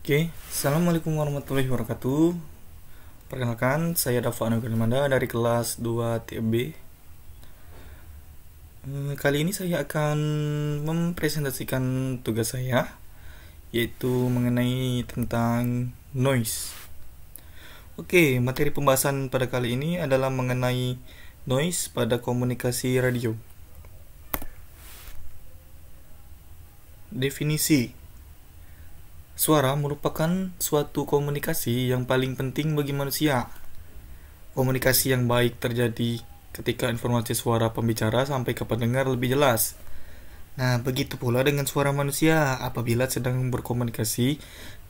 Oke, Assalamualaikum warahmatullahi wabarakatuh. Perkenalkan, saya Dafa Anugermanda dari kelas 2 TB. Kali ini saya akan mempresentasikan tugas saya, yaitu mengenai tentang noise. Oke, materi pembahasan pada kali ini adalah mengenai noise pada komunikasi radio. Definisi. Suara merupakan suatu komunikasi yang paling penting bagi manusia. Komunikasi yang baik terjadi ketika informasi suara pembicara sampai ke pendengar lebih jelas. Nah, begitu pula dengan suara manusia apabila sedang berkomunikasi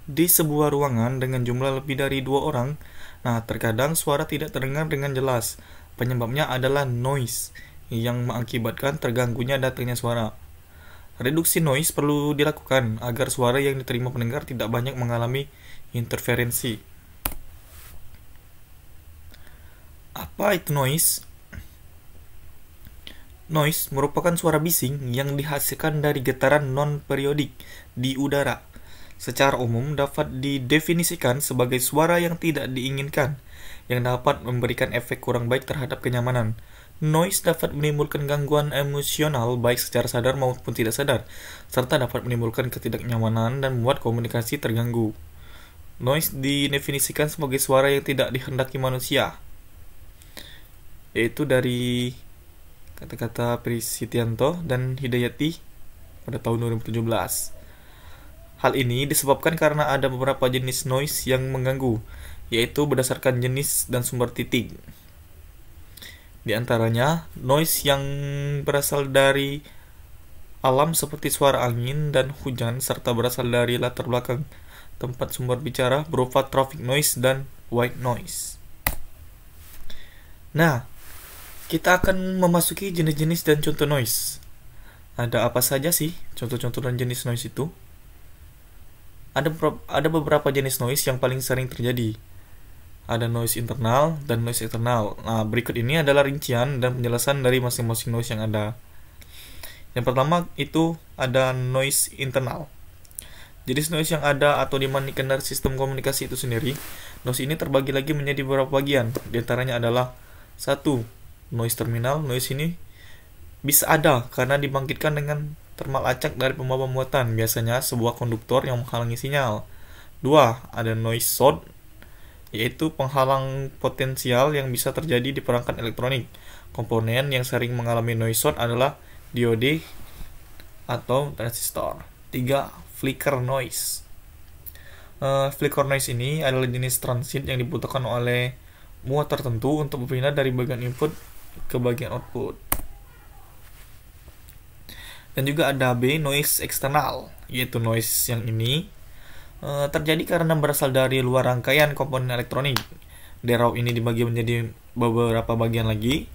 di sebuah ruangan dengan jumlah lebih dari 2 orang. Nah, terkadang suara tidak terdengar dengan jelas. Penyebabnya adalah noise yang mengakibatkan terganggunya datangnya suara. Reduksi noise perlu dilakukan agar suara yang diterima pendengar tidak banyak mengalami interferensi. Apa itu noise? Noise merupakan suara bising yang dihasilkan dari getaran non-periodik di udara. Secara umum dapat didefinisikan sebagai suara yang tidak diinginkan, yang dapat memberikan efek kurang baik terhadap kenyamanan. Noise dapat menimbulkan gangguan emosional baik secara sadar maupun tidak sadar, serta dapat menimbulkan ketidaknyamanan dan membuat komunikasi terganggu. Noise didefinisikan sebagai suara yang tidak dihendaki manusia, yaitu dari kata-kata Prisitianto dan Hidayati pada tahun 2017. Hal ini disebabkan karena ada beberapa jenis noise yang mengganggu, yaitu berdasarkan jenis dan sumber titik. Di antaranya, noise yang berasal dari alam seperti suara angin dan hujan serta berasal dari latar belakang tempat sumber bicara berupa traffic noise dan white noise. Nah, kita akan memasuki jenis-jenis dan contoh noise. Ada apa saja sih contoh-contoh dan jenis noise itu? Ada beberapa jenis noise yang paling sering terjadi. Ada noise internal dan noise eksternal. Nah, berikut ini adalah rincian dan penjelasan dari masing-masing noise yang ada. Yang pertama itu ada noise internal. Jenis noise yang ada atau dimanikan dari sistem komunikasi itu sendiri. Noise ini terbagi lagi menjadi beberapa bagian. Di antaranya adalah 1. Noise terminal. Noise ini bisa ada karena dibangkitkan dengan termal acak dari pembawa muatan, biasanya sebuah konduktor yang menghalangi sinyal. 2. Ada noise source, yaitu penghalang potensial yang bisa terjadi di perangkat elektronik. Komponen yang sering mengalami noise source adalah diode atau transistor. 3. Flicker noise. Flicker noise ini adalah jenis transit yang dibutuhkan oleh muat tertentu untuk berpindah dari bagian input ke bagian output. Dan juga ada B, noise eksternal, yaitu noise yang ini terjadi karena berasal dari luar rangkaian komponen elektronik. Derau ini dibagi menjadi beberapa bagian lagi.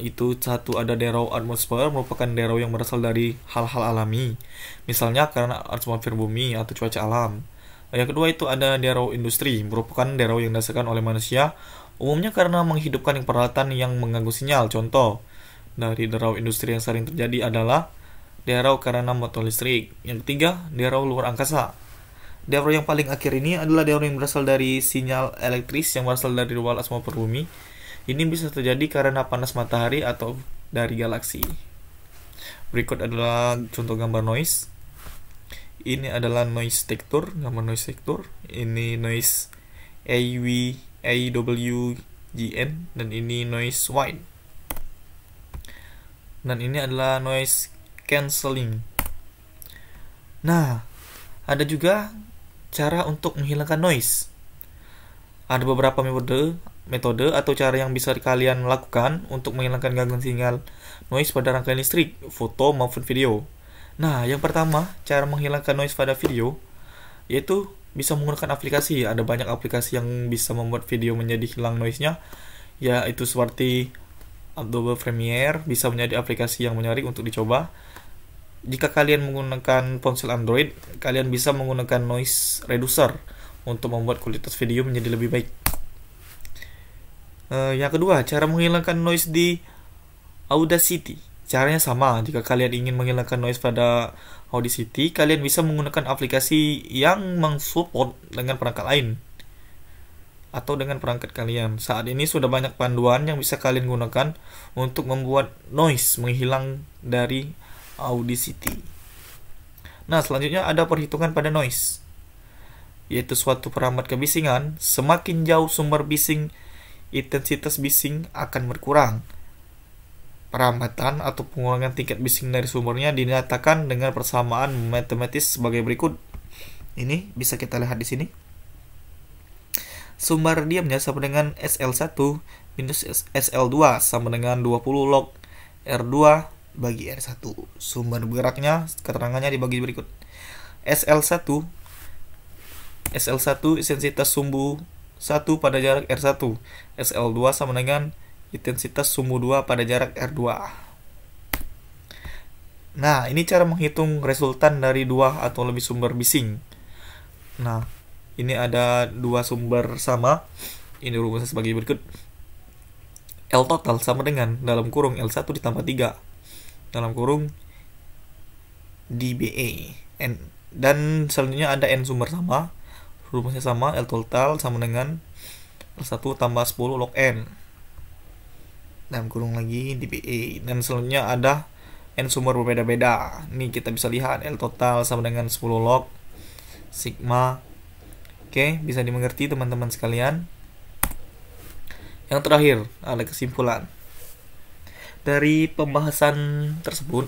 Itu 1 ada derau atmosfer, merupakan derau yang berasal dari hal-hal alami, misalnya karena atmosfer bumi atau cuaca alam. Yang kedua itu ada derau industri, merupakan derau yang dirasakan oleh manusia, umumnya karena menghidupkan peralatan yang mengganggu sinyal. Contoh dari derau industri yang sering terjadi adalah derau karena motor listrik. Yang ketiga, derau luar angkasa. Derau yang paling akhir ini adalah derau yang berasal dari sinyal elektris yang berasal dari luar atmosfer bumi. Ini bisa terjadi karena panas matahari atau dari galaksi. Berikut adalah contoh gambar noise. Ini adalah noise tektur, gambar noise tektur. Ini noise AWGN dan ini noise white. Dan ini adalah noise cancelling. Nah, ada juga cara untuk menghilangkan noise. Ada beberapa metode atau cara yang bisa kalian lakukan untuk menghilangkan gangguan sinyal noise pada rangkaian listrik, foto maupun video. Nah, yang pertama, cara menghilangkan noise pada video yaitu bisa menggunakan aplikasi. Ada banyak aplikasi yang bisa membuat video menjadi hilang noise-nya, yaitu seperti Adobe Premiere bisa menjadi aplikasi yang menarik untuk dicoba. Jika kalian menggunakan ponsel Android, kalian bisa menggunakan noise reducer untuk membuat kualitas video menjadi lebih baik. Yang kedua, cara menghilangkan noise di Audacity. Caranya sama, jika kalian ingin menghilangkan noise pada Audacity, kalian bisa menggunakan aplikasi yang mensupport dengan perangkat lain atau dengan perangkat kalian. Saat ini sudah banyak panduan yang bisa kalian gunakan untuk membuat noise menghilang dari Audacity. Nah, selanjutnya ada perhitungan pada noise, yaitu suatu perambat kebisingan. Semakin jauh sumber bising, intensitas bising akan berkurang. Perambatan atau pengurangan tingkat bising dari sumbernya dinyatakan dengan persamaan matematis sebagai berikut. Ini bisa kita lihat di sini. Sumber diamnya sama dengan SL1 minus SL2 sama dengan 20 log R2 bagi R1. Sumber bergeraknya, keterangannya dibagi berikut. SL1 intensitas sumbu 1 pada jarak R1. SL2 sama dengan intensitas sumbu 2 pada jarak R2. Nah, ini cara menghitung resultan dari dua atau lebih sumber bising. Nah, ini ada dua sumber sama. Ini rumusnya sebagai berikut. L total sama dengan dalam kurung L1 ditambah 3 dalam kurung dBA. Dan selanjutnya ada N sumber sama. Rumusnya sama, L total sama dengan L1 tambah 10 log N dalam kurung lagi dBA. Dan selanjutnya ada N sumber berbeda-beda. Ini kita bisa lihat L total sama dengan 10 log sigma. Oke, bisa dimengerti teman-teman sekalian. Yang terakhir ada kesimpulan. Dari pembahasan tersebut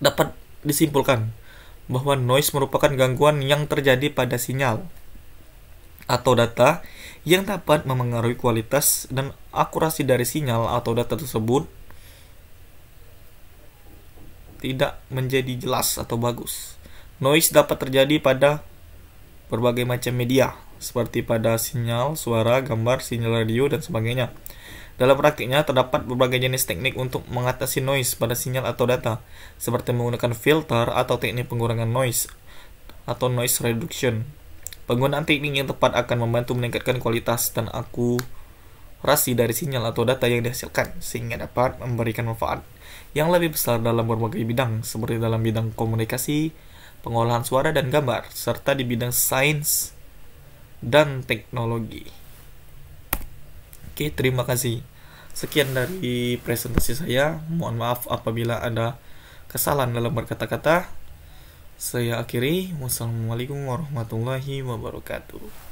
dapat disimpulkan bahwa noise merupakan gangguan yang terjadi pada sinyal atau data yang dapat memengaruhi kualitas dan akurasi dari sinyal atau data tersebut tidak menjadi jelas atau bagus. Noise dapat terjadi pada berbagai macam media, seperti pada sinyal, suara, gambar, sinyal radio, dan sebagainya. Dalam praktiknya, terdapat berbagai jenis teknik untuk mengatasi noise pada sinyal atau data, seperti menggunakan filter atau teknik pengurangan noise atau noise reduction. Penggunaan teknik yang tepat akan membantu meningkatkan kualitas dan akurasi dari sinyal atau data yang dihasilkan, sehingga dapat memberikan manfaat yang lebih besar dalam berbagai bidang, seperti dalam bidang komunikasi, pengolahan suara dan gambar, serta di bidang sains dan teknologi. Oke, terima kasih. Sekian dari presentasi saya. Mohon maaf apabila ada kesalahan dalam berkata-kata. Saya akhiri. Wassalamualaikum warahmatullahi wabarakatuh.